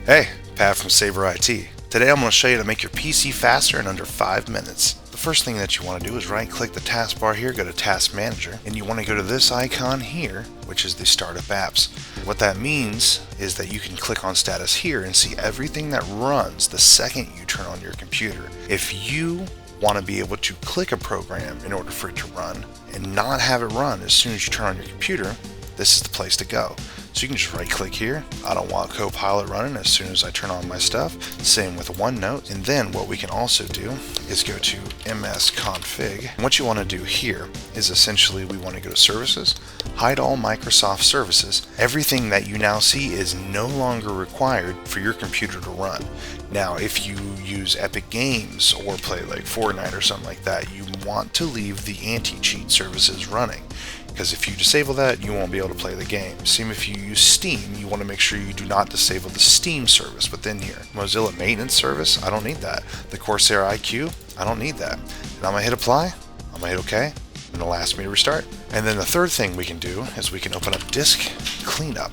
Hey, Pat from Sabre IT. Today I'm going to show you how to make your PC faster in under 5 minutes. The first thing that you want to do is right click the taskbar here, go to Task Manager, and you want to go to this icon here, which is the Startup Apps. What that means is that you can click on status here and see everything that runs the second you turn on your computer. If you want to be able to click a program in order for it to run and not have it run as soon as you turn on your computer, this is the place to go. So you can just right click here. I don't want Copilot running as soon as I turn on my stuff. Same with OneNote. And then what we can also do is go to msconfig. And what you want to do here is essentially we want to go to Services, hide all Microsoft services. Everything that you now see is no longer required for your computer to run. Now, if you use Epic Games or play like Fortnite or something like that, you want to leave the anti-cheat services running. Because if you disable that, you won't be able to play the game. Same if you use Steam, you want to make sure you do not disable the Steam service within here. Mozilla Maintenance Service, I don't need that. The Corsair IQ, I don't need that. And I'm going to hit apply, I'm going to hit OK, and it'll ask me to restart. And then the third thing we can do is we can open up Disk Cleanup.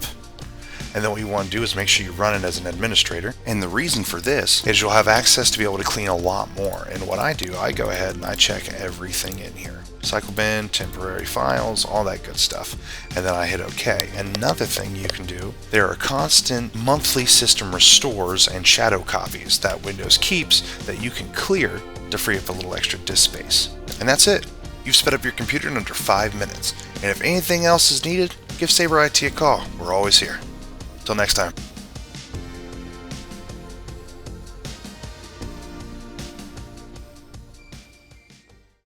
And then what you want to do is make sure you run it as an administrator. And the reason for this is you'll have access to be able to clean a lot more. And what I do, I go ahead and I check everything in here. Cycle bin, temporary files, all that good stuff. And then I hit OK. Another thing you can do, there are constant monthly system restores and shadow copies that Windows keeps that you can clear to free up a little extra disk space. And that's it. You've sped up your computer in under 5 minutes. And if anything else is needed, give Sabre IT a call. We're always here. Till next time.